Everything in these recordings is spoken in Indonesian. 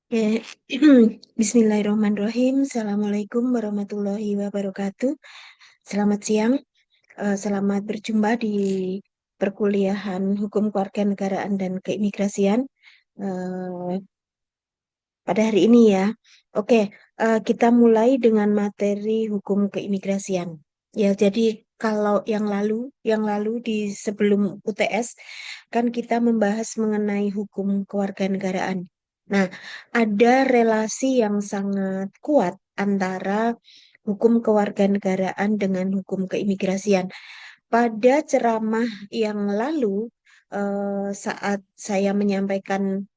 Oke. Bismillahirrahmanirrahim. Assalamualaikum warahmatullahi wabarakatuh. Selamat siang. Selamat berjumpa di perkuliahan Hukum Kewarganegaraan dan Keimigrasian pada hari ini ya. Oke, kita mulai dengan materi hukum keimigrasian. Ya, jadi kalau yang lalu di sebelum UTS kan kita membahas mengenai hukum kewarganegaraan. Nah, ada relasi yang sangat kuat antara hukum kewarganegaraan dengan hukum keimigrasian. Pada ceramah yang lalu, saat saya menyampaikan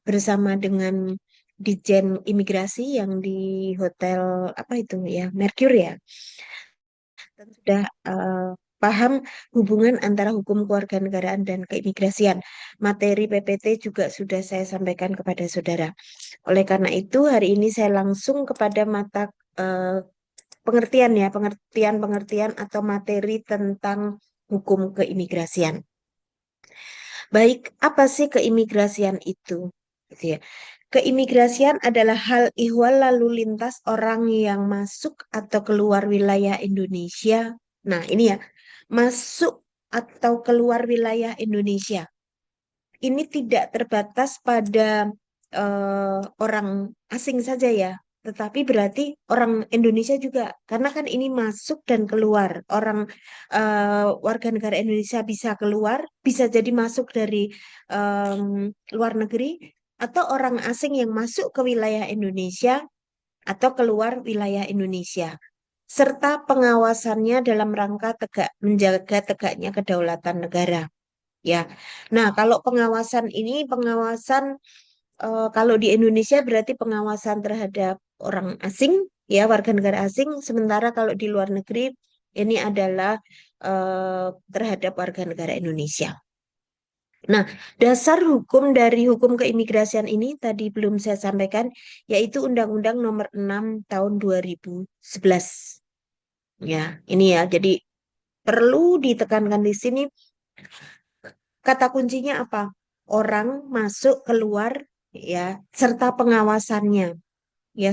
bersama dengan Dijen Imigrasi yang di hotel apa itu ya, Mercure ya, dan sudah paham hubungan antara hukum kewarganegaraan dan keimigrasian. Materi PPT juga sudah saya sampaikan kepada saudara. Oleh karena itu, hari ini saya langsung kepada mata eh, pengertian ya, pengertian atau materi tentang hukum keimigrasian. Baik, apa sih keimigrasian itu? Gitu ya. Keimigrasian adalah hal ihwal lalu lintas orang yang masuk atau keluar wilayah Indonesia. Nah, ini ya, masuk atau keluar wilayah Indonesia. Ini tidak terbatas pada orang asing saja ya, tetapi berarti orang Indonesia juga, karena kan ini masuk dan keluar. Orang warga negara Indonesia bisa keluar, bisa jadi masuk dari luar negeri, atau orang asing yang masuk ke wilayah Indonesia atau keluar wilayah Indonesia, serta pengawasannya dalam rangka menjaga tegaknya kedaulatan negara. Ya, nah kalau pengawasan ini, kalau di Indonesia berarti pengawasan terhadap orang asing, ya warga negara asing. Sementara kalau di luar negeri ini adalah terhadap warga negara Indonesia. Nah, dasar hukum dari hukum keimigrasian ini tadi belum saya sampaikan, yaitu Undang-Undang Nomor 6 Tahun 2011. Ya, ini ya. Jadi perlu ditekankan di sini, kata kuncinya apa? Orang masuk keluar ya, serta pengawasannya. Ya,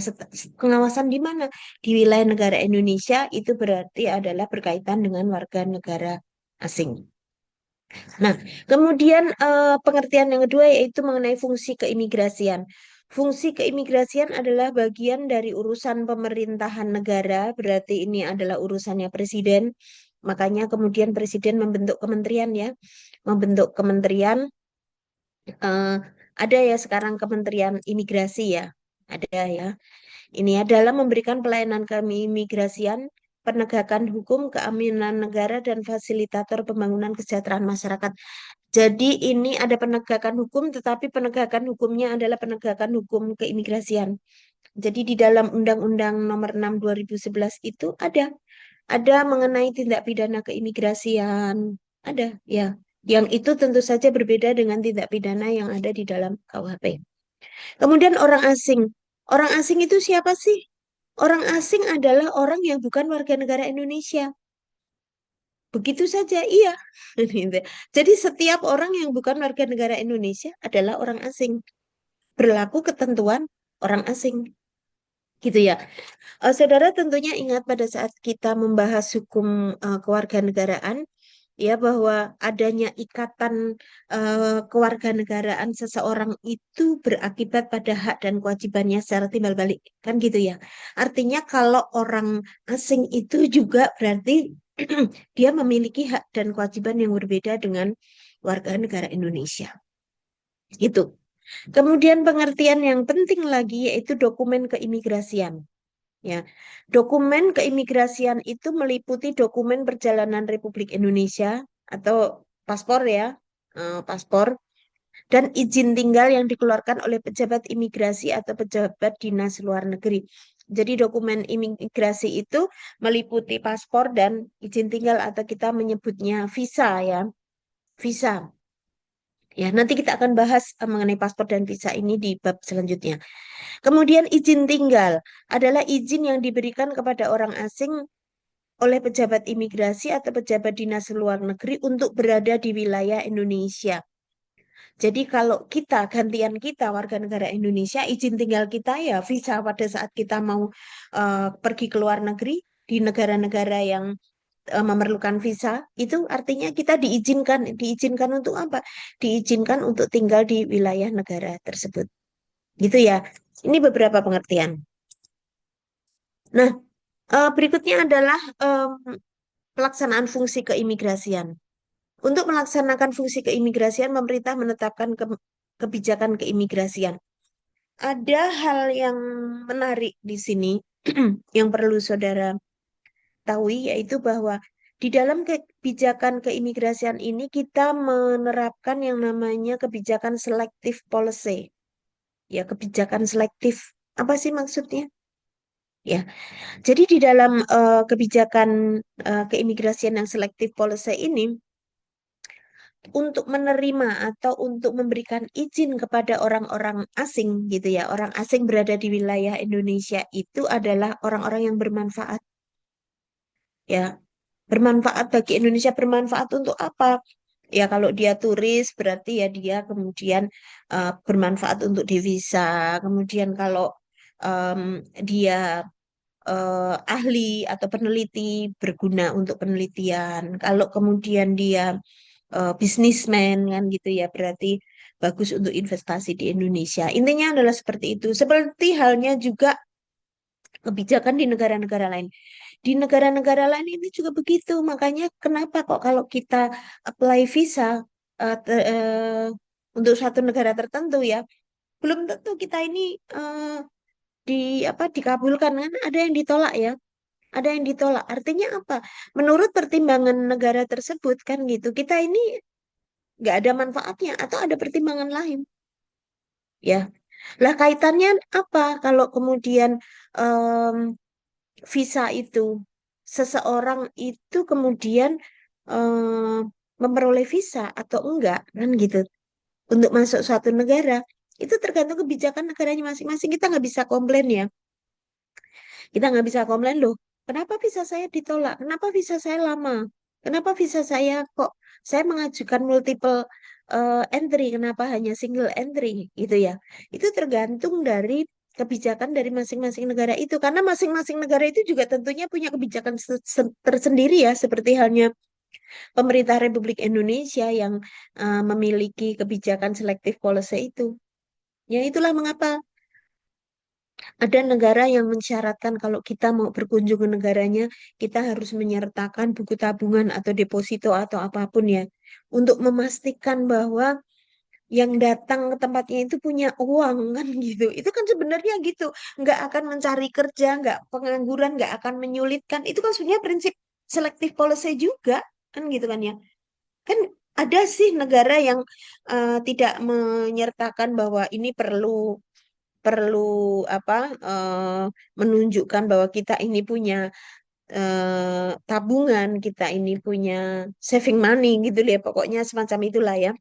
pengawasan di mana? Di wilayah negara Indonesia itu berarti adalah berkaitan dengan warga negara asing. Nah, kemudian pengertian yang kedua yaitu mengenai fungsi keimigrasian. Fungsi keimigrasian adalah bagian dari urusan pemerintahan negara, berarti ini adalah urusannya presiden. Makanya kemudian presiden membentuk kementerian ya, membentuk kementerian. eh, ada ya sekarang Kementerian Imigrasi ya, ada ya. Ini ya dalam memberikan pelayanan keimigrasian, penegakan hukum, keamanan negara, dan fasilitator pembangunan kesejahteraan masyarakat. Jadi ini ada penegakan hukum, tetapi penegakan hukumnya adalah penegakan hukum keimigrasian. Jadi di dalam Undang-Undang Nomor 6 2011 itu ada mengenai tindak pidana keimigrasian, ada ya. Yang itu tentu saja berbeda dengan tindak pidana yang ada di dalam KUHP. Kemudian orang asing. Orang asing itu siapa sih? Orang asing adalah orang yang bukan warga negara Indonesia. Begitu saja, iya. Gitu. Jadi setiap orang yang bukan warga negara Indonesia adalah orang asing. Berlaku ketentuan orang asing. Gitu ya. Saudara tentunya ingat pada saat kita membahas hukum kewarganegaraan, ya bahwa adanya ikatan kewarganegaraan seseorang itu berakibat pada hak dan kewajibannya secara timbal balik, kan gitu ya. Artinya kalau orang asing itu juga berarti dia memiliki hak dan kewajiban yang berbeda dengan warga negara Indonesia. Itu. Kemudian pengertian yang penting lagi yaitu dokumen keimigrasian. Ya, dokumen keimigrasian itu meliputi dokumen perjalanan Republik Indonesia atau paspor ya, paspor dan izin tinggal yang dikeluarkan oleh pejabat imigrasi atau pejabat dinas luar negeri. Jadi dokumen imigrasi itu meliputi paspor dan izin tinggal atau kita menyebutnya visa ya, visa. Ya, nanti kita akan bahas mengenai paspor dan visa ini di bab selanjutnya. Kemudian izin tinggal adalah izin yang diberikan kepada orang asing oleh pejabat imigrasi atau pejabat dinas luar negeri untuk berada di wilayah Indonesia. Jadi kalau kita, gantian kita warga negara Indonesia, izin tinggal kita ya visa pada saat kita mau pergi ke luar negeri di negara-negara yang memerlukan visa, itu artinya kita diizinkan, diizinkan untuk apa? Diizinkan untuk tinggal di wilayah negara tersebut. Gitu ya. Ini beberapa pengertian. Nah, berikutnya adalah pelaksanaan fungsi keimigrasian. Untuk melaksanakan fungsi keimigrasian, pemerintah menetapkan kebijakan keimigrasian. Ada hal yang menarik di sini yang perlu saudara tahu, yaitu bahwa di dalam kebijakan keimigrasian ini kita menerapkan yang namanya kebijakan selective policy. Ya, kebijakan selektif. Apa sih maksudnya? Ya, jadi di dalam kebijakan keimigrasian yang selective policy ini, untuk menerima atau untuk memberikan izin kepada orang-orang asing gitu ya, orang asing berada di wilayah Indonesia itu adalah orang-orang yang bermanfaat ya. Bermanfaat bagi Indonesia, bermanfaat untuk apa? Ya kalau dia turis berarti ya dia kemudian bermanfaat untuk devisa. Kemudian kalau em, dia ahli atau peneliti berguna untuk penelitian. Kalau kemudian dia bisnismen kan gitu ya, berarti bagus untuk investasi di Indonesia. Intinya adalah seperti itu. Seperti halnya juga kebijakan di negara-negara lain. Di negara-negara lain ini juga begitu. Makanya kenapa kok kalau kita apply visa untuk suatu negara tertentu ya, belum tentu kita ini di apa dikabulkan, kan ada yang ditolak ya. Ada yang ditolak. Artinya apa? Menurut pertimbangan negara tersebut kan gitu. Kita ini nggak ada manfaatnya atau ada pertimbangan lain ya. Lah kaitannya apa kalau kemudian em, visa itu seseorang itu kemudian memperoleh visa atau enggak kan gitu untuk masuk suatu negara, itu tergantung kebijakan negaranya masing-masing. Kita nggak bisa komplain ya. Kita nggak bisa komplain loh. Kenapa visa saya ditolak? Kenapa visa saya lama? Kenapa visa saya kok saya mengajukan multiple entry? Kenapa hanya single entry gitu ya? Itu tergantung dari kebijakan dari masing-masing negara itu. Karena masing-masing negara itu juga tentunya punya kebijakan tersendiri ya. Seperti halnya pemerintah Republik Indonesia yang memiliki kebijakan selective policy itu. Ya itulah mengapa ada negara yang mensyaratkan kalau kita mau berkunjung ke negaranya, kita harus menyertakan buku tabungan atau deposito atau apapun ya, untuk memastikan bahwa yang datang ke tempatnya itu punya uang kan gitu. Itu kan sebenarnya gitu, nggak akan mencari kerja, nggak pengangguran, nggak akan menyulitkan. Itu kan sebenarnya prinsip selective policy juga kan gitu kan ya. Kan ada sih negara yang tidak menyertakan bahwa ini perlu perlu apa menunjukkan bahwa kita ini punya tabungan, kita ini punya saving money gitu ya, pokoknya semacam itulah ya.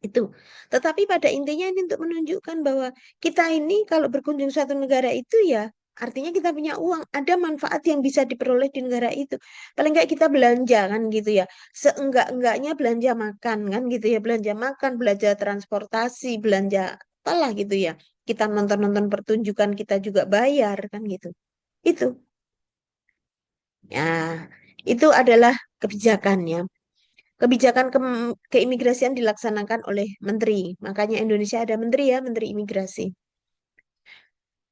Itu. Tetapi pada intinya ini untuk menunjukkan bahwa kita ini kalau berkunjung suatu negara itu ya artinya kita punya uang, ada manfaat yang bisa diperoleh di negara itu. Paling nggak kita belanja kan gitu ya. Seenggak-enggaknya belanja makan kan gitu ya, belanja makan, belanja transportasi, belanja apalah gitu ya. Kita nonton-nonton pertunjukan kita juga bayar kan gitu. Itu. Ya, itu adalah kebijakannya. Kebijakan keimigrasian dilaksanakan oleh menteri. Makanya Indonesia ada menteri ya, menteri imigrasi.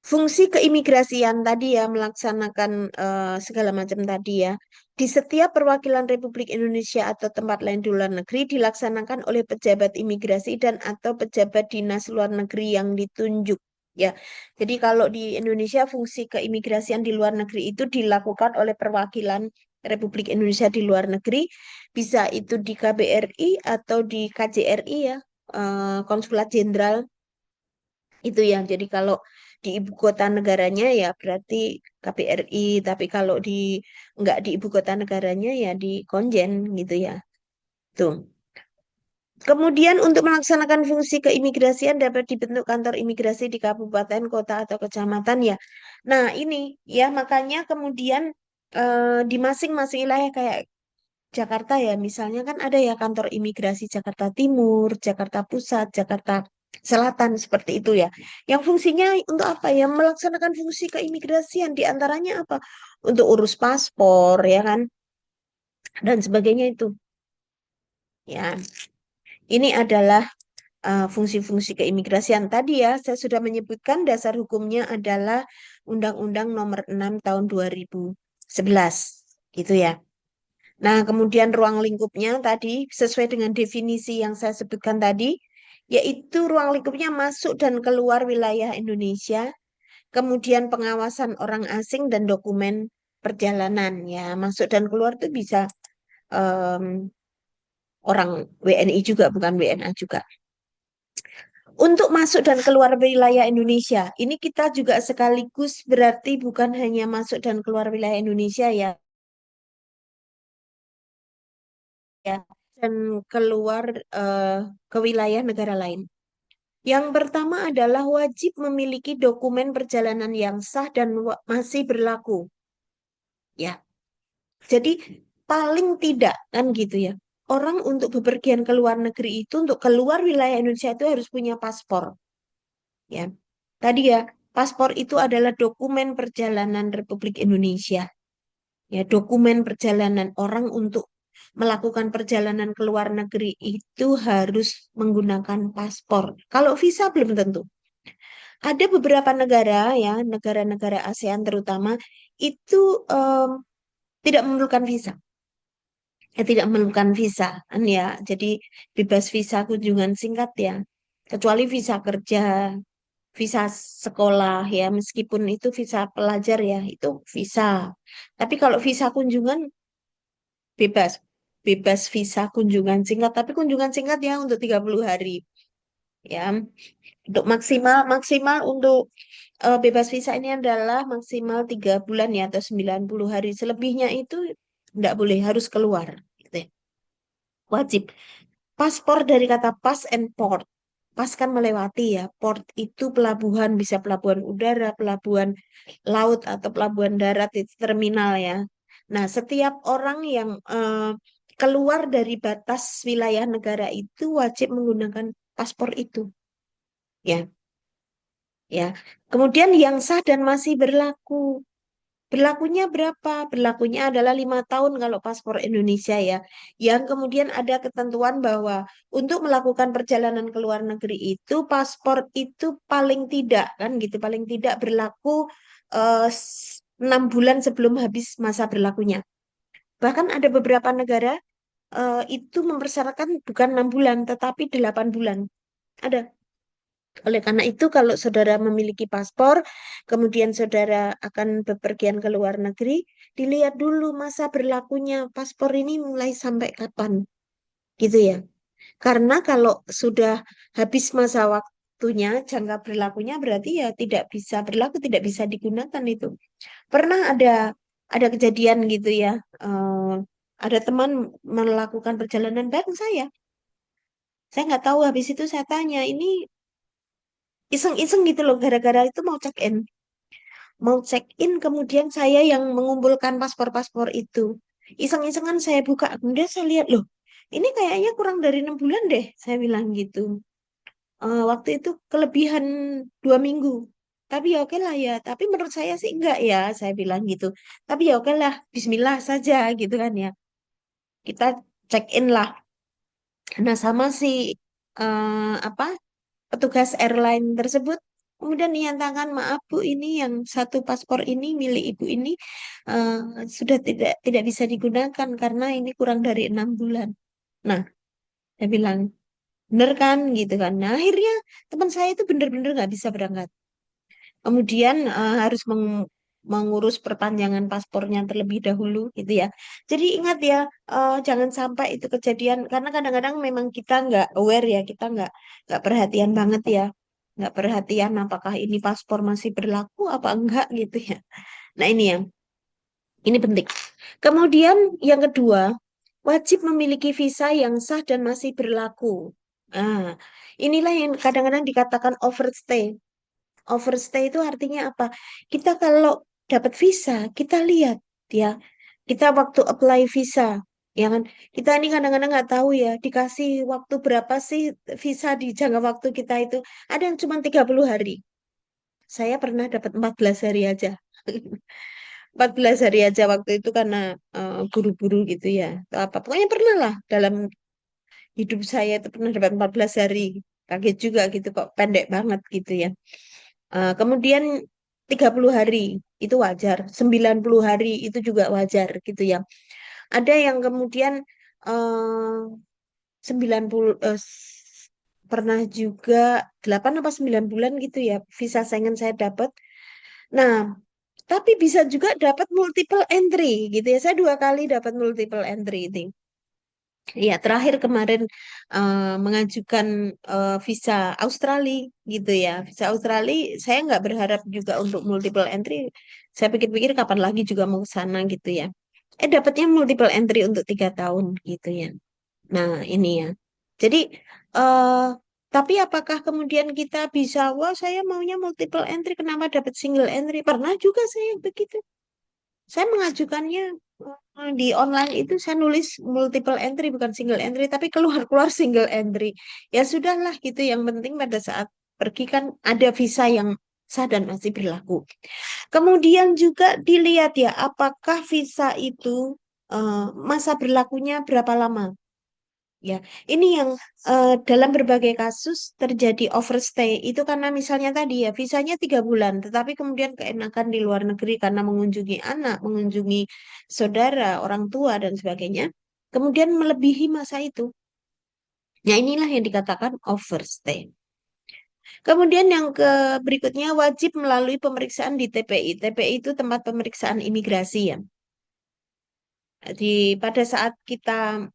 Fungsi keimigrasian tadi ya, melaksanakan segala macam tadi ya. Di setiap perwakilan Republik Indonesia atau tempat lain di luar negeri dilaksanakan oleh pejabat imigrasi dan atau pejabat dinas luar negeri yang ditunjuk. Ya, jadi kalau di Indonesia fungsi keimigrasian di luar negeri itu dilakukan oleh perwakilan Republik Indonesia di luar negeri, bisa itu di KBRI atau di KJRI ya, Konsulat Jenderal itu ya. Jadi kalau di ibu kota negaranya ya berarti KBRI, tapi kalau di nggak di ibu kota negaranya ya di Konjen gitu ya. Tuh. Kemudian untuk melaksanakan fungsi keimigrasian dapat dibentuk kantor imigrasi di kabupaten, kota atau kecamatan ya. Nah, ini ya makanya kemudian di masing-masing wilayah kayak Jakarta ya, misalnya kan ada ya kantor imigrasi Jakarta Timur, Jakarta Pusat, Jakarta Selatan seperti itu ya. Yang fungsinya untuk apa ya? Melaksanakan fungsi keimigrasian di antaranya apa? Untuk urus paspor ya kan dan sebagainya itu. Ya, ini adalah fungsi-fungsi keimigrasian. Tadi ya, saya sudah menyebutkan dasar hukumnya adalah Undang-Undang Nomor 6 Tahun 2011. Gitu ya. Nah, kemudian ruang lingkupnya tadi sesuai dengan definisi yang saya sebutkan tadi, yaitu ruang lingkupnya masuk dan keluar wilayah Indonesia, kemudian pengawasan orang asing dan dokumen perjalanan ya, masuk dan keluar itu bisa em, orang WNI juga, bukan WNA juga. Untuk masuk dan keluar wilayah Indonesia, ini kita juga sekaligus berarti bukan hanya masuk dan keluar wilayah Indonesia ya, ya, dan keluar eh, ke wilayah negara lain. Yang pertama adalah wajib memiliki dokumen perjalanan yang sah dan masih berlaku. Ya, jadi paling tidak kan gitu ya. Orang untuk bepergian ke luar negeri itu untuk keluar wilayah Indonesia itu harus punya paspor. Ya, tadi ya paspor itu adalah dokumen perjalanan Republik Indonesia. Ya, dokumen perjalanan orang untuk melakukan perjalanan ke luar negeri itu harus menggunakan paspor. Kalau visa belum tentu. Ada beberapa negara ya, negara-negara ASEAN terutama itu em, tidak memerlukan visa. Tidak memerlukan visa kan ya. Jadi bebas visa kunjungan singkat ya. Kecuali visa kerja, visa sekolah ya, meskipun itu visa pelajar ya, itu visa. Tapi kalau visa kunjungan bebas. Bebas visa kunjungan singkat, tapi kunjungan singkat ya untuk 30 hari ya. Untuk maksimal maksimal untuk bebas visa ini adalah maksimal 3 bulan ya atau 90 hari. Selebihnya itu tidak boleh, harus keluar. Gitu ya. Wajib. Paspor dari kata pass and port. Pas kan melewati ya. Port itu pelabuhan, bisa pelabuhan udara, pelabuhan laut atau pelabuhan darat itu terminal ya. Nah, setiap orang yang keluar dari batas wilayah negara itu wajib menggunakan paspor itu. Ya, ya. Kemudian yang sah dan masih berlaku. Berlakunya berapa? Berlakunya adalah 5 tahun kalau paspor Indonesia ya. Yang kemudian ada ketentuan bahwa untuk melakukan perjalanan ke luar negeri itu paspor itu paling tidak kan gitu, paling tidak berlaku 6 bulan sebelum habis masa berlakunya. Bahkan ada beberapa negara itu mempersyaratkan bukan 6 bulan tetapi 8 bulan. Ada. Oleh karena itu, kalau saudara memiliki paspor, kemudian saudara akan bepergian ke luar negeri, dilihat dulu masa berlakunya paspor ini mulai sampai kapan, gitu ya. Karena kalau sudah habis masa waktunya, jangka berlakunya berarti ya tidak bisa berlaku, tidak bisa digunakan itu. Pernah ada kejadian gitu ya. Ada teman melakukan perjalanan bareng saya. Saya nggak tahu habis itu saya tanya, ini iseng-iseng gitu loh, gara-gara itu mau check in kemudian saya yang mengumpulkan paspor-paspor itu iseng-isengan saya buka kemudian saya lihat loh ini kayaknya kurang dari 6 bulan deh saya bilang gitu. Waktu itu kelebihan 2 minggu tapi ya oke lah ya tapi menurut saya sih enggak ya saya bilang gitu tapi ya oke lah Bismillah saja gitu kan ya kita check in lah. Nah sama si apa petugas airline tersebut kemudian dinyatakan maaf Bu ini yang satu paspor ini milik Ibu ini eh, sudah tidak bisa digunakan karena ini kurang dari 6 bulan. Nah, saya bilang bener kan gitu kan. Nah, akhirnya teman saya itu bener-bener nggak bisa berangkat. Kemudian harus mengurus perpanjangan paspornya terlebih dahulu gitu ya. Jadi ingat ya, jangan sampai itu kejadian karena kadang-kadang memang kita nggak aware ya, kita nggak perhatian banget ya, nggak perhatian apakah ini paspor masih berlaku apa enggak gitu ya. Nah ini penting. Kemudian yang kedua, wajib memiliki visa yang sah dan masih berlaku. Nah, inilah yang kadang-kadang dikatakan overstay. Overstay itu artinya apa? Kita kalau dapat visa, kita lihat ya. Kita waktu apply visa. Ya kan? Kita ini kadang-kadang nggak tahu ya, dikasih waktu berapa sih visa di jangka waktu kita itu. Ada yang cuma 30 hari. Saya pernah dapat 14 hari aja. 14 hari aja waktu itu karena buru-buru gitu ya. Atau apa. Pokoknya pernah lah dalam hidup saya itu pernah dapat 14 hari. Kaget juga gitu kok pendek banget gitu ya. Kemudian 30 hari itu wajar. 90 hari itu juga wajar gitu ya. Ada yang kemudian eh 90 pernah juga 8 apa 9 bulan gitu ya visa Schengen saya dapat. Nah, tapi bisa juga dapat multiple entry gitu ya. Saya 2 kali dapat multiple entry itu. Ya, terakhir kemarin mengajukan visa Australia gitu ya. Visa Australia saya nggak berharap juga untuk multiple entry. Saya pikir-pikir kapan lagi juga mau ke sana gitu ya. Dapatnya multiple entry untuk 3 tahun gitu ya. Nah, ini ya. Jadi, eh tapi apakah kemudian kita bisa, wah saya maunya multiple entry, kenapa dapat single entry? Pernah juga saya begitu. Saya mengajukannya di online itu saya nulis multiple entry bukan single entry, tapi keluar-keluar single entry. Ya sudahlah gitu. Yang penting pada saat pergi kan ada visa yang sah dan masih berlaku. Kemudian juga dilihat ya, apakah visa itu masa berlakunya berapa lama. Ya, ini yang dalam berbagai kasus terjadi overstay itu karena misalnya tadi ya visanya 3 bulan, tetapi kemudian keenakan di luar negeri karena mengunjungi anak, mengunjungi saudara, orang tua dan sebagainya, kemudian melebihi masa itu. Nah, inilah yang dikatakan overstay. Kemudian yang ke berikutnya wajib melalui pemeriksaan di TPI. TPI itu tempat pemeriksaan imigrasi ya. Di pada saat kita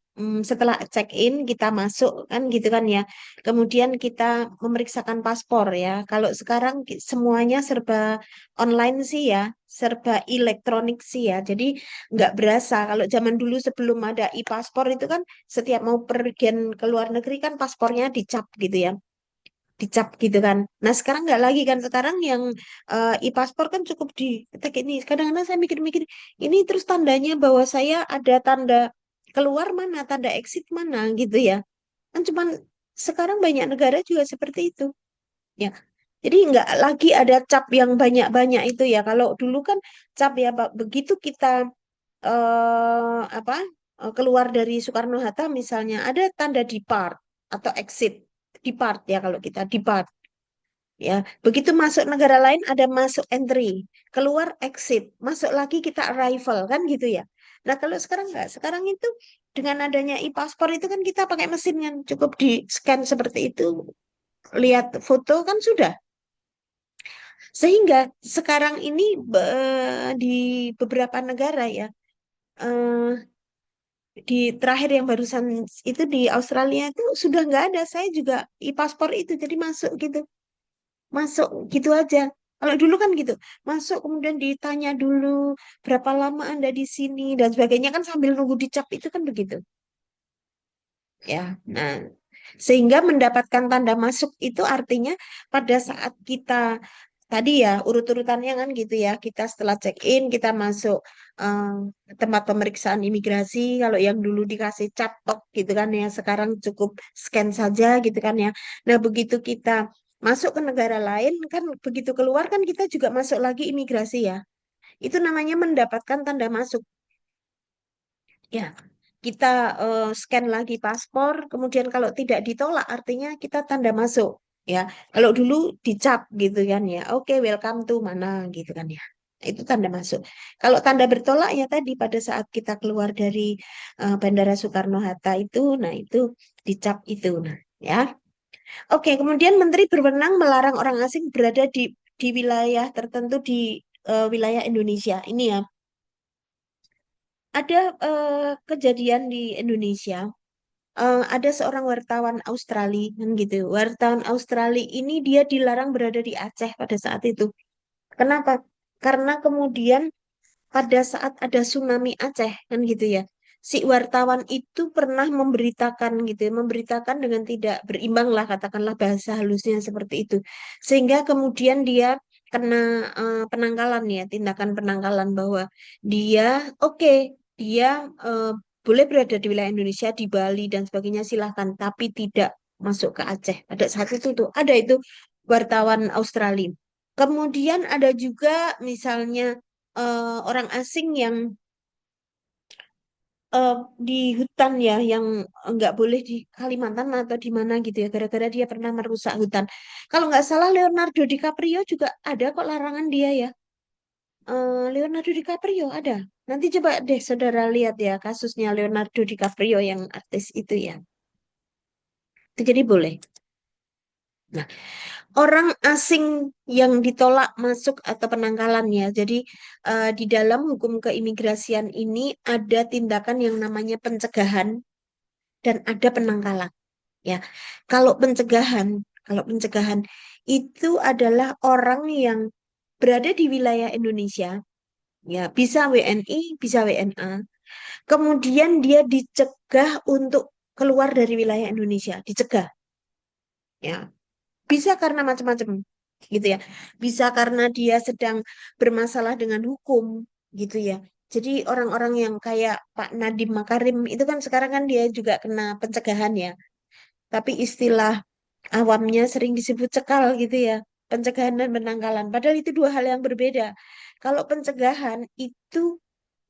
setelah check in kita masuk kan gitu kan ya. Kemudian kita memeriksakan paspor ya. Kalau sekarang semuanya serba online sih ya, serba elektronik sih ya. Jadi nggak berasa kalau zaman dulu sebelum ada e-paspor itu kan setiap mau pergian ke luar negeri kan paspornya dicap gitu ya, dicap gitu kan. Nah sekarang nggak lagi kan, sekarang yang e-paspor kan cukup diketik ini. Kadang-kadang saya mikir-mikir ini terus tandanya bahwa saya ada tanda keluar mana, tanda exit mana gitu ya. Kan cuman sekarang banyak negara juga seperti itu. Ya, jadi nggak lagi ada cap yang banyak-banyak itu ya. Kalau dulu kan cap ya Pak, begitu kita apa keluar dari Soekarno-Hatta misalnya ada tanda depart atau exit. Depart ya kalau kita depart. Ya, begitu masuk negara lain ada masuk entry, keluar exit, masuk lagi kita arrival kan gitu ya. Nah, kalau sekarang enggak, sekarang itu dengan adanya e-paspor itu kan kita pakai mesin yang cukup di scan seperti itu, lihat foto kan sudah. Sehingga sekarang ini di beberapa negara ya, eh, di terakhir yang barusan itu di Australia itu sudah nggak ada. Saya juga e-paspor itu jadi masuk gitu. Masuk gitu aja. Kalau dulu kan gitu, masuk kemudian ditanya dulu berapa lama Anda di sini dan sebagainya kan sambil nunggu dicap itu kan begitu. Ya, nah sehingga mendapatkan tanda masuk itu artinya pada saat kita tadi ya urut-urutannya kan gitu ya, kita setelah check in kita masuk tempat pemeriksaan imigrasi. Kalau yang dulu dikasih cap tok gitu kan ya, sekarang cukup scan saja gitu kan ya. Nah begitu kita masuk ke negara lain kan, begitu keluar kan kita juga masuk lagi imigrasi ya. Itu namanya mendapatkan tanda masuk. Ya, kita scan lagi paspor, kemudian kalau tidak ditolak artinya kita tanda masuk. Ya, kalau dulu dicap gitu kan ya, oke welcome to mana gitu kan ya. Itu tanda masuk. Kalau tanda bertolak ya tadi pada saat kita keluar dari Bandara Soekarno-Hatta itu, nah itu dicap itu. Nah, ya. Oke, kemudian Menteri berwenang melarang orang asing berada di wilayah tertentu di wilayah Indonesia. Ini ya, ada kejadian di Indonesia. Ada seorang wartawan Australia kan gitu. Wartawan Australia ini dia dilarang berada di Aceh pada saat itu. Kenapa? Karena kemudian pada saat ada tsunami Aceh kan gitu ya. Si wartawan itu pernah memberitakan gitu ya, memberitakan dengan tidak berimbang lah katakanlah bahasa halusnya seperti itu. Sehingga kemudian dia kena penangkalan ya, tindakan penangkalan bahwa dia oke, dia boleh berada di wilayah Indonesia, di Bali dan sebagainya silahkan, tapi tidak masuk ke Aceh. Pada saat itu tuh ada itu wartawan Australia. Kemudian ada juga misalnya orang asing yang eh, di hutan ya, yang nggak boleh di Kalimantan atau di mana gitu ya, gara-gara dia pernah merusak hutan. Kalau nggak salah Leonardo DiCaprio juga ada kok larangan dia ya. Leonardo DiCaprio ada. Nanti coba deh saudara lihat ya kasusnya Leonardo DiCaprio yang artis itu ya. Itu jadi boleh. Nah, orang asing yang ditolak masuk atau penangkalannya. Jadi di dalam hukum keimigrasian ini ada tindakan yang namanya pencegahan dan ada penangkalan. Ya, kalau pencegahan itu adalah orang yang berada di wilayah Indonesia, ya bisa WNI, bisa WNA. Kemudian dia dicegah untuk keluar dari wilayah Indonesia, dicegah. Ya, bisa karena macam-macam, gitu ya. Bisa karena dia sedang bermasalah dengan hukum, gitu ya. Jadi orang-orang yang kayak Pak Nadiem Makarim itu kan sekarang kan dia juga kena pencegahan ya. Tapi istilah awamnya sering disebut cekal gitu ya. Pencegahan dan penangkalan. Padahal itu dua hal yang berbeda. Kalau pencegahan itu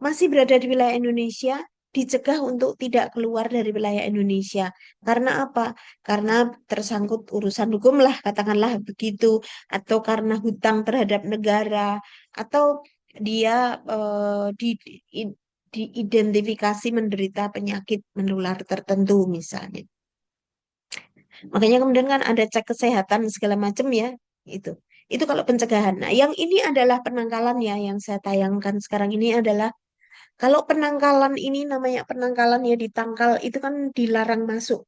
masih berada di wilayah Indonesia, dicegah untuk tidak keluar dari wilayah Indonesia. Karena apa? Karena tersangkut urusan hukum lah, katakanlah begitu. Atau karena hutang terhadap negara. Atau dia diidentifikasi menderita penyakit menular tertentu misalnya. Makanya kemudian kan ada cek kesehatan segala macam ya, itu. Itu kalau pencegahan. Nah, yang ini adalah penangkalan ya, yang saya tayangkan sekarang ini adalah kalau penangkalan ini namanya penangkalan ya, ditangkal itu kan dilarang masuk.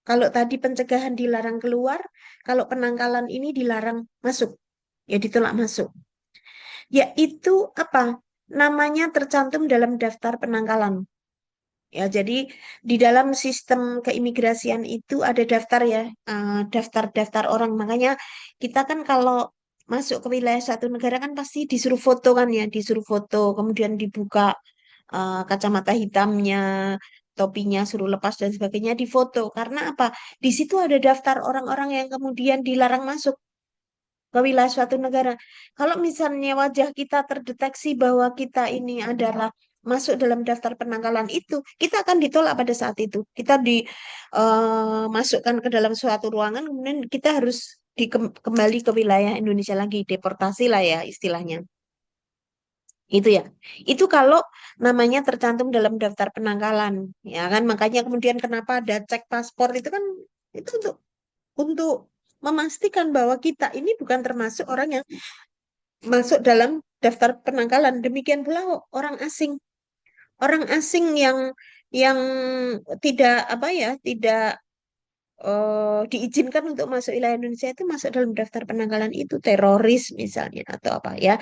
Kalau tadi pencegahan dilarang keluar, kalau penangkalan ini dilarang masuk. Ya ditolak masuk. Yaitu apa? Namanya tercantum dalam daftar penangkalan. Ya, jadi di dalam sistem keimigrasian itu ada daftar ya, daftar-daftar orang. Makanya kita kan kalau masuk ke wilayah satu negara kan pasti disuruh foto kan ya, disuruh foto, kemudian dibuka kacamata hitamnya, topinya suruh lepas dan sebagainya difoto. Karena apa? Di situ ada daftar orang-orang yang kemudian dilarang masuk ke wilayah suatu negara. Kalau misalnya wajah kita terdeteksi bahwa kita ini adalah masuk dalam daftar penangkalan itu, kita akan ditolak pada saat itu. Kita dimasukkan ke dalam suatu ruangan, kemudian kita harus kembali ke wilayah Indonesia lagi, deportasi lah ya istilahnya. Itu ya. Itu kalau namanya tercantum dalam daftar penangkalan, ya kan? Makanya kemudian kenapa ada cek paspor itu kan itu untuk memastikan bahwa kita ini bukan termasuk orang yang masuk dalam daftar penangkalan. Demikian pula orang asing. Orang asing yang tidak apa ya, tidak diizinkan untuk masuk wilayah Indonesia itu masuk dalam daftar penangkalan itu teroris misalnya atau apa ya.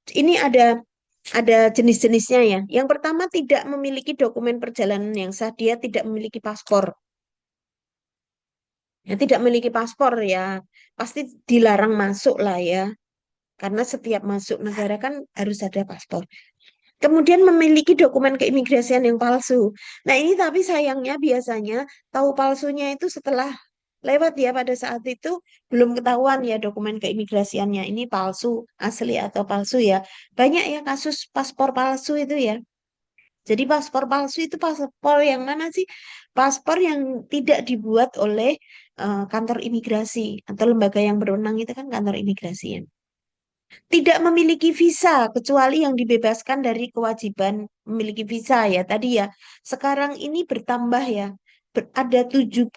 Ini ada jenis-jenisnya ya. Yang pertama tidak memiliki dokumen perjalanan yang sah, dia tidak memiliki paspor. Ya, tidak memiliki paspor ya, pasti dilarang masuk lah ya. Karena setiap masuk negara kan harus ada paspor. Kemudian memiliki dokumen keimigrasian yang palsu. Nah ini tapi sayangnya biasanya tahu palsunya itu setelah lewat ya, pada saat itu belum ketahuan ya dokumen keimigrasiannya ini palsu, asli atau palsu ya. Banyak ya kasus paspor palsu itu ya. Jadi paspor palsu itu paspor yang mana sih? Paspor yang tidak dibuat oleh kantor imigrasi atau lembaga yang berwenang itu kan kantor imigrasi ya. Tidak memiliki visa kecuali yang dibebaskan dari kewajiban memiliki visa ya tadi ya. Sekarang ini bertambah ya. Ada 72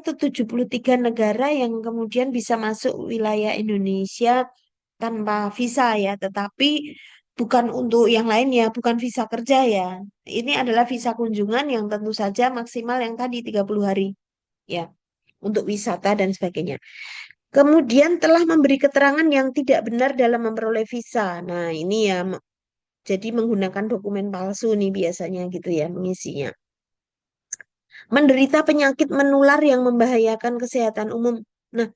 atau 73 negara yang kemudian bisa masuk wilayah Indonesia tanpa visa ya, tetapi bukan untuk yang lain ya, bukan visa kerja ya. Ini adalah visa kunjungan yang tentu saja maksimal yang tadi 30 hari ya, untuk wisata dan sebagainya. Kemudian telah memberi keterangan yang tidak benar dalam memperoleh visa. Nah, ini ya, jadi menggunakan dokumen palsu nih biasanya gitu ya mengisinya. Menderita penyakit menular yang membahayakan kesehatan umum. Nah,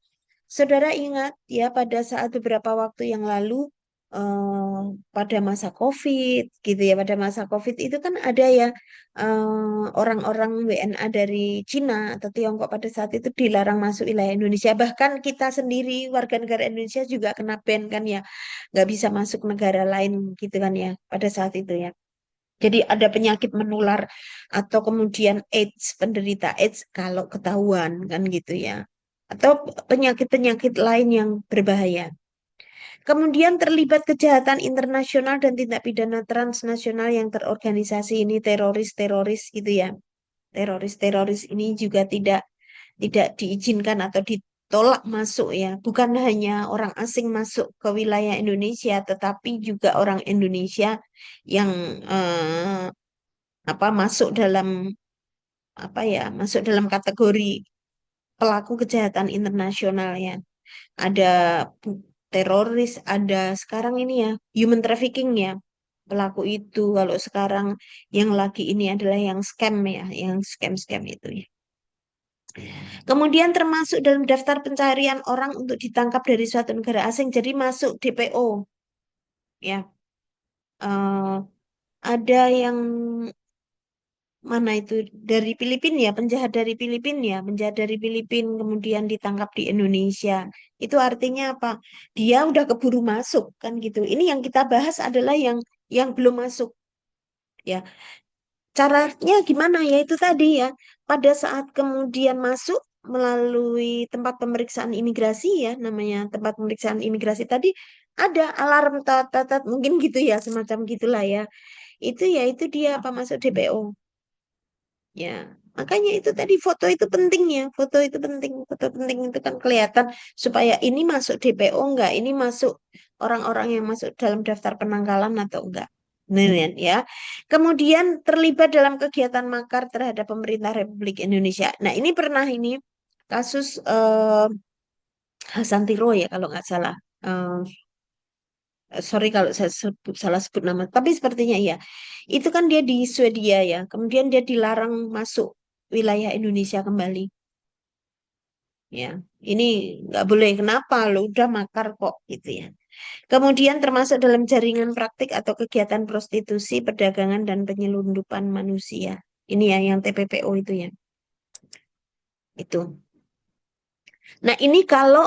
saudara ingat ya pada saat beberapa waktu yang lalu eh, pada masa COVID gitu ya. Pada masa COVID itu kan ada ya orang-orang WNA dari Cina atau Tiongkok pada saat itu dilarang masuk wilayah Indonesia. Bahkan kita sendiri warga negara Indonesia juga kena ban kan ya, nggak bisa masuk negara lain gitu kan ya pada saat itu ya. Jadi ada penyakit menular atau kemudian AIDS, penderita AIDS kalau ketahuan kan gitu ya. Atau penyakit-penyakit lain yang berbahaya. Kemudian terlibat kejahatan internasional dan tindak pidana transnasional yang terorganisasi ini teroris-teroris gitu ya. Teroris-teroris ini juga tidak diizinkan atau ditolak masuk ya. Bukan hanya orang asing masuk ke wilayah Indonesia, tetapi juga orang Indonesia yang masuk dalam masuk dalam kategori pelaku kejahatan internasional ya. Ada teroris, ada sekarang ini ya human trafficking ya. Pelaku itu kalau sekarang yang lagi ini adalah yang scam ya, yang scam-scam itu ya. Kemudian termasuk dalam daftar pencarian orang untuk ditangkap dari suatu negara asing, jadi masuk DPO ya. Eh, ada yang mana itu dari Filipina ya, penjahat dari Filipina ya, penjahat dari Filipina kemudian ditangkap di Indonesia. Itu artinya apa? Dia udah keburu masuk kan gitu. Ini yang kita bahas adalah yang belum masuk ya. Caranya gimana ya itu tadi ya. Pada saat kemudian masuk melalui tempat pemeriksaan imigrasi ya, namanya tempat pemeriksaan imigrasi tadi ada alarm tat tat tat, mungkin gitu ya, semacam gitulah ya. Itu dia apa masuk DPO. Ya, makanya itu tadi foto itu penting ya, foto penting itu kan kelihatan supaya ini masuk DPO enggak, ini masuk orang-orang yang masuk dalam daftar penanggalan atau enggak. Benar ya. Kemudian terlibat dalam kegiatan makar terhadap pemerintah Republik Indonesia. Nah, ini pernah ini kasus Hasan Tiro ya kalau nggak salah. Eh, sorry kalau saya salah sebut nama, tapi sepertinya iya. Itu kan dia di Swedia ya, kemudian dia dilarang masuk wilayah Indonesia kembali. Ya, ini nggak boleh. Kenapa? Lo udah makar kok gitu ya. Kemudian termasuk dalam jaringan praktik atau kegiatan prostitusi, perdagangan dan penyelundupan manusia. Ini ya yang TPPO itu ya. Itu. Nah, ini kalau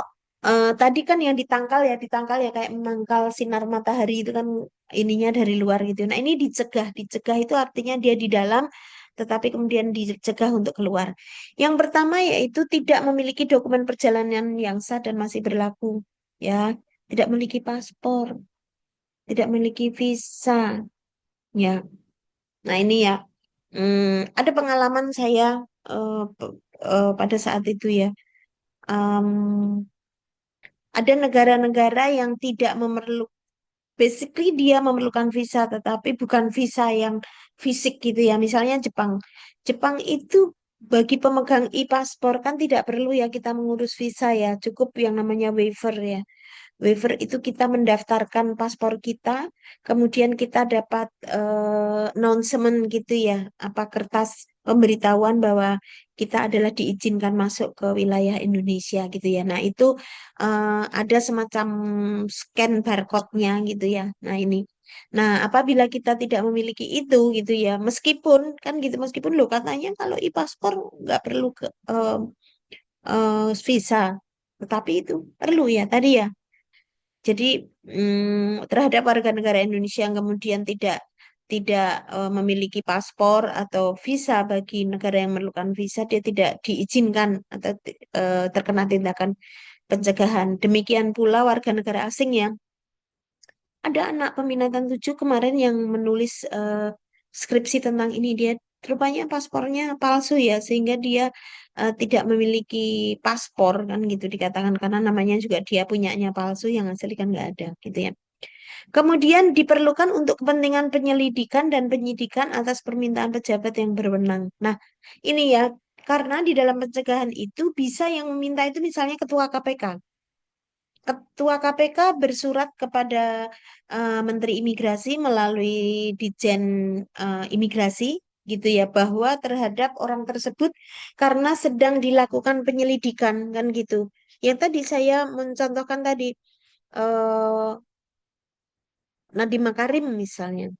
tadi kan yang ditangkal ya kayak menangkal sinar matahari itu kan ininya dari luar gitu. Nah, ini dicegah, dicegah itu artinya dia di dalam tetapi kemudian dicegah untuk keluar. Yang pertama yaitu tidak memiliki dokumen perjalanan yang sah dan masih berlaku, ya. Tidak memiliki paspor, tidak memiliki visa, ya. Nah, ini ya. Ada pengalaman saya pada saat itu ya. Em, ada negara-negara yang tidak memerlukan, basically dia memerlukan visa, tetapi bukan visa yang fisik gitu ya. Misalnya Jepang. Jepang itu bagi pemegang e-paspor kan tidak perlu ya kita mengurus visa ya, cukup yang namanya waiver ya. Waiver itu kita mendaftarkan paspor kita, kemudian kita dapat announcement gitu ya, apa kertas pemberitahuan bahwa kita adalah diizinkan masuk ke wilayah Indonesia gitu ya. Nah, itu ada semacam scan barcode-nya gitu ya. Nah, ini. Nah, apabila kita tidak memiliki itu gitu ya, meskipun kan gitu, meskipun lo katanya kalau e-paspor nggak perlu ke visa, tetapi itu perlu ya tadi ya. Jadi terhadap warga negara Indonesia yang kemudian tidak tidak memiliki paspor atau visa bagi negara yang memerlukan visa, dia tidak diizinkan atau terkena tindakan pencegahan. Demikian pula warga negara asing ya. Ada anak peminatan 7 kemarin yang menulis skripsi tentang ini. Dia rupanya paspornya palsu ya, sehingga dia tidak memiliki paspor kan gitu dikatakan karena namanya juga dia punyanya palsu yang asli kan nggak ada gitu ya. Kemudian diperlukan untuk kepentingan penyelidikan dan penyidikan atas permintaan pejabat yang berwenang. Nah, ini ya, karena di dalam pencegahan itu bisa yang meminta itu misalnya ketua KPK. Ketua KPK bersurat kepada Menteri Imigrasi melalui Ditjen Imigrasi gitu ya bahwa terhadap orang tersebut karena sedang dilakukan penyelidikan kan gitu. Yang tadi saya mencontohkan tadi eh, Nadiem Makarim misalnya.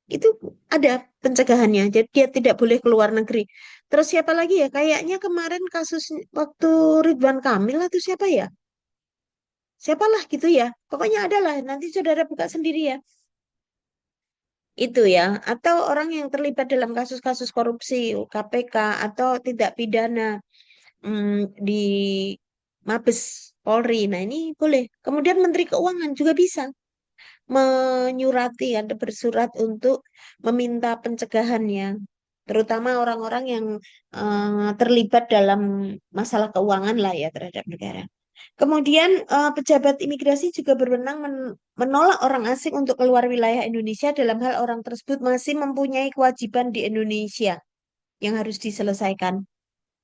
Itu ada pencegahannya. Jadi dia tidak boleh keluar negeri. Terus siapa lagi ya? Kayaknya kemarin kasus waktu Ridwan Kamil atau siapa ya? Siapalah gitu ya. Pokoknya adalah nanti saudara buka sendiri ya. Itu ya. Atau orang yang terlibat dalam kasus-kasus korupsi KPK atau tidak pidana di Mabes Polri. Nah, ini boleh. Kemudian Menteri Keuangan juga bisa menyurati ada bersurat untuk meminta pencegahannya, terutama orang-orang yang terlibat dalam masalah keuangan lah ya terhadap negara. Kemudian pejabat imigrasi juga berwenang menolak orang asing untuk keluar wilayah Indonesia dalam hal orang tersebut masih mempunyai kewajiban di Indonesia yang harus diselesaikan.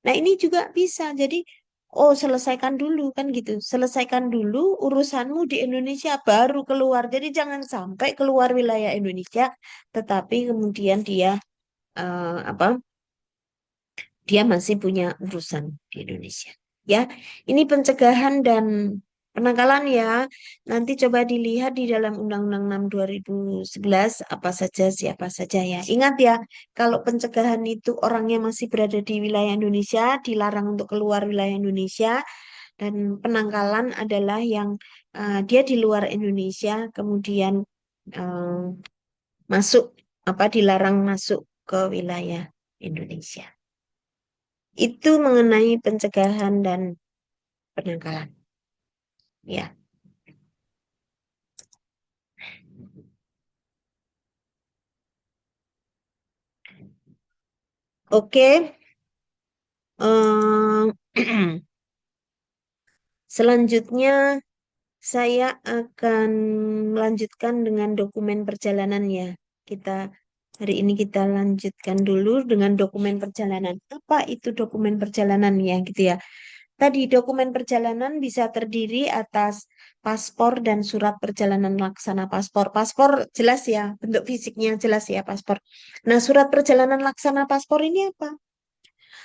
Nah, ini juga bisa. Jadi, oh, selesaikan dulu kan gitu. Selesaikan dulu urusanmu di Indonesia baru keluar. Jadi jangan sampai keluar wilayah Indonesia tetapi kemudian dia apa? Dia masih punya urusan di Indonesia. Ya, ini pencegahan dan penangkalan ya. Nanti coba dilihat di dalam Undang-Undang 6 2011 apa saja siapa saja ya. Ingat ya, kalau pencegahan itu orangnya masih berada di wilayah Indonesia, dilarang untuk keluar wilayah Indonesia, dan penangkalan adalah yang dia di luar Indonesia, kemudian eh, masuk apa dilarang masuk ke wilayah Indonesia. Itu mengenai pencegahan dan penangkalan. Ya, oke. Em, selanjutnya saya akan melanjutkan dengan dokumen perjalanan ya. Kita hari ini kita lanjutkan dulu dengan dokumen perjalanan. Apa itu dokumen perjalanan ya gitu ya. Tadi dokumen perjalanan bisa terdiri atas paspor dan surat perjalanan laksana paspor. Paspor jelas ya, bentuk fisiknya jelas ya paspor. Nah, surat perjalanan laksana paspor ini apa?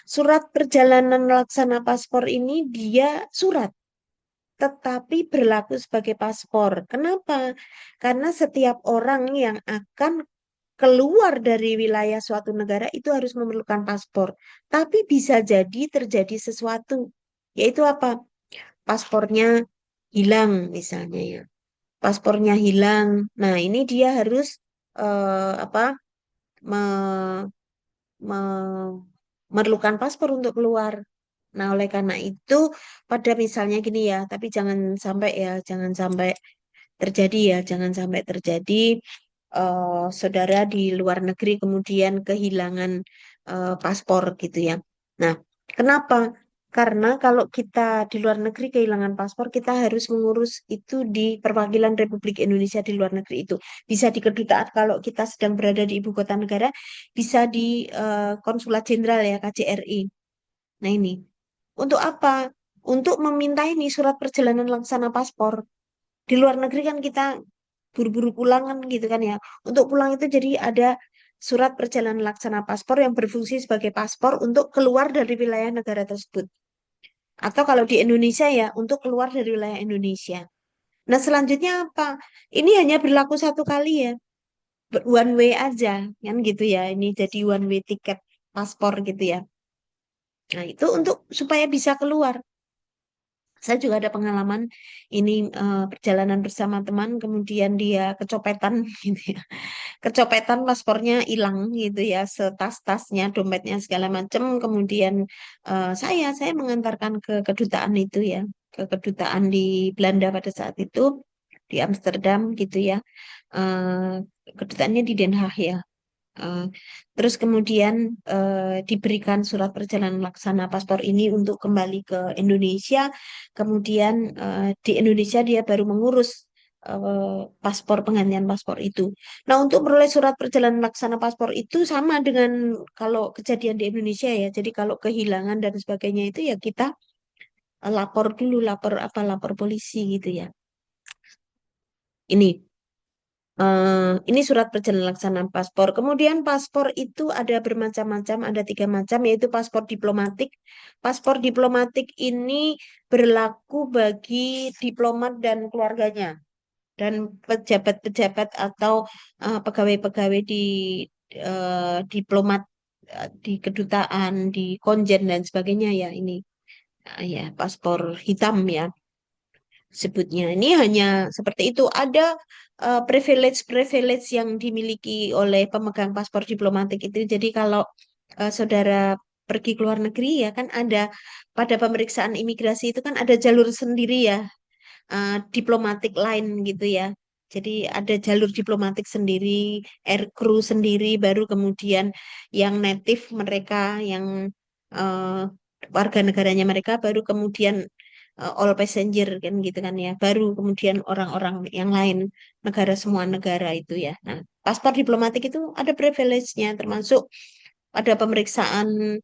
Surat perjalanan laksana paspor ini dia surat, tetapi berlaku sebagai paspor. Kenapa? Karena setiap orang yang akan keluar dari wilayah suatu negara itu harus memerlukan paspor. Tapi bisa jadi terjadi sesuatu, yaitu apa? Paspornya hilang misalnya ya. Paspornya hilang. Nah, ini dia harus apa? me- memerlukan paspor untuk keluar. Nah, oleh karena itu pada misalnya gini ya, tapi jangan sampai ya, jangan sampai terjadi ya, jangan sampai terjadi saudara di luar negeri kemudian kehilangan paspor gitu ya. Nah, kenapa? Karena kalau kita di luar negeri kehilangan paspor, kita harus mengurus itu di perwakilan Republik Indonesia di luar negeri itu. Bisa di kedutaan kalau kita sedang berada di ibu kota negara, bisa di Konsulat Jenderal ya, KJRI. Nah ini, untuk apa? Untuk meminta ini surat perjalanan laksana paspor. Di luar negeri kan kita buru-buru pulang kan gitu kan ya. Untuk pulang itu jadi ada surat perjalanan laksana paspor yang berfungsi sebagai paspor untuk keluar dari wilayah negara tersebut. Atau kalau di Indonesia ya, untuk keluar dari wilayah Indonesia. Nah, selanjutnya apa? Ini hanya berlaku satu kali ya. One way aja, kan gitu ya. Ini jadi one way tiket paspor gitu ya. Nah, itu untuk supaya bisa keluar. Saya juga ada pengalaman ini perjalanan bersama teman, kemudian dia kecopetan gitu ya. Kecopetan paspornya hilang gitu ya, setas-tasnya, dompetnya segala macam. Kemudian saya mengantarkan ke kedutaan itu ya, ke kedutaan di Belanda pada saat itu di Amsterdam gitu ya. Kedutaannya di Den Haag ya. Eh, Terus kemudian diberikan surat perjalanan laksana paspor ini untuk kembali ke Indonesia. Kemudian di Indonesia dia baru mengurus paspor penggantian paspor itu. Nah, untuk memperoleh surat perjalanan laksana paspor itu sama dengan kalau kejadian di Indonesia ya. Jadi kalau kehilangan dan sebagainya itu ya kita lapor dulu, lapor apa, lapor polisi gitu ya. Ini. Ini surat perjalanan laksana paspor. Kemudian paspor itu ada bermacam-macam, ada tiga macam, yaitu paspor diplomatik. Paspor diplomatik ini berlaku bagi diplomat dan keluarganya. dan pejabat-pejabat atau pegawai-pegawai di diplomat, di kedutaan, di konjen dan sebagainya ya ini. Ya, paspor hitam ya sebutnya. Ini hanya seperti itu. Ada privilege-privilege yang dimiliki oleh pemegang paspor diplomatik itu. Jadi kalau saudara pergi ke luar negeri ya kan ada pada pemeriksaan imigrasi itu kan ada jalur sendiri ya, diplomatik line gitu ya. Jadi ada jalur diplomatik sendiri, air crew sendiri, baru kemudian yang native mereka, yang eh, warga negaranya mereka, baru kemudian all passenger kan gitu kan ya. Baru kemudian orang-orang yang lain, negara semua negara itu ya. Nah, paspor diplomatik itu ada privilege-nya, termasuk ada pemeriksaan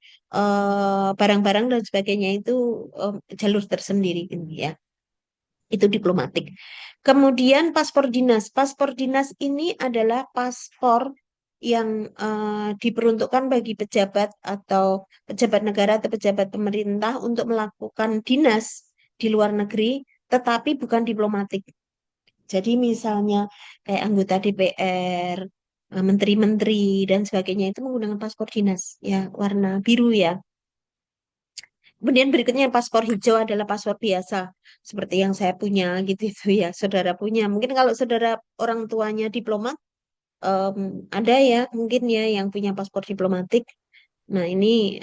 barang-barang dan sebagainya itu jalur tersendiri gitu ya. Itu diplomatik. Kemudian paspor dinas. Paspor dinas ini adalah paspor yang diperuntukkan bagi pejabat atau pejabat negara atau pejabat pemerintah untuk melakukan dinas di luar negeri, tetapi bukan diplomatik. Jadi misalnya kayak anggota DPR, menteri-menteri dan sebagainya itu menggunakan paspor dinas ya warna biru ya. Kemudian berikutnya paspor hijau adalah paspor biasa, seperti yang saya punya gitu itu ya, saudara punya. Mungkin kalau saudara orang tuanya diplomat, em, ada ya mungkin ya yang punya paspor diplomatik. Nah ini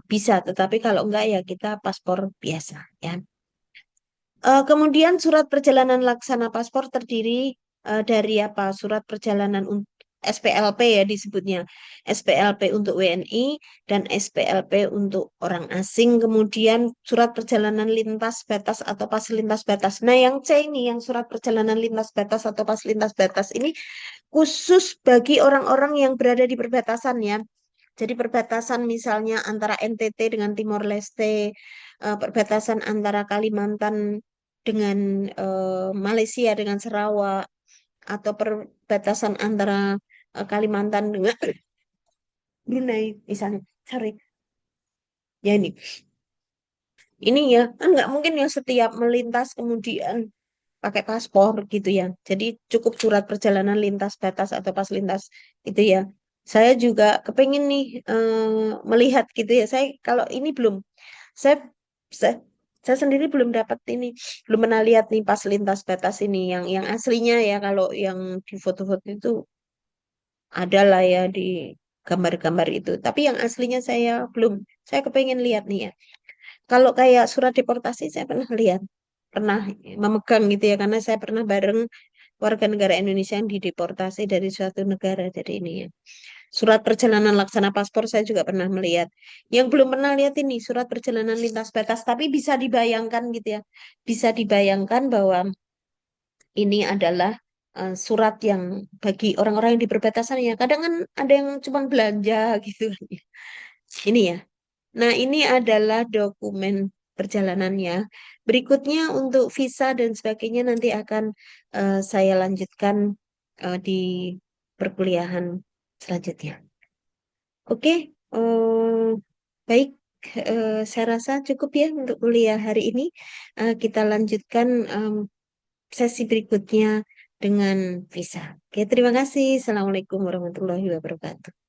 bisa, tetapi kalau enggak ya kita paspor biasa ya. Kemudian surat perjalanan laksana paspor terdiri dari apa? Surat perjalanan SPLP ya disebutnya. SPLP untuk WNI dan SPLP untuk orang asing. Kemudian surat perjalanan lintas batas atau pas lintas batas. Nah, yang C ini, yang surat perjalanan lintas batas atau pas lintas batas ini khusus bagi orang-orang yang berada di perbatasan ya. Jadi perbatasan misalnya antara NTT dengan Timor Leste, perbatasan antara Kalimantan dengan Malaysia dengan Sarawak, atau perbatasan antara Kalimantan dengan Brunei misalnya. Sorry, ya ini ya kan nggak mungkin ya setiap melintas kemudian pakai paspor gitu ya. Jadi cukup surat perjalanan lintas batas atau pas lintas itu ya. Saya juga kepengen nih melihat gitu ya. Saya kalau ini belum, saya, saya saya sendiri belum dapat ini, belum pernah lihat nih pas lintas batas ini yang aslinya ya. Kalau yang di foto-foto itu ada lah ya di gambar-gambar itu. Tapi yang aslinya saya belum. Saya kepengen lihat nih ya. Kalau kayak surat deportasi saya pernah lihat, pernah memegang gitu ya, karena saya pernah bareng warga negara Indonesia yang dideportasi dari suatu negara. Jadi ini ya. Surat perjalanan laksana paspor saya juga pernah melihat. Yang belum pernah lihat ini surat perjalanan lintas batas, tapi bisa dibayangkan gitu ya. Bisa dibayangkan bahwa ini adalah surat yang bagi orang-orang yang di perbatasan ya. Kadang kan ada yang cuma belanja gitu kan ya. Ini ya. Nah, ini adalah dokumen perjalanannya. Berikutnya untuk visa dan sebagainya nanti akan saya lanjutkan di perkuliahan selanjutnya. Oke, baik. Saya rasa cukup ya untuk kuliah hari ini. Kita lanjutkan sesi berikutnya dengan visa. Oke, terima kasih. Assalamualaikum warahmatullahi wabarakatuh.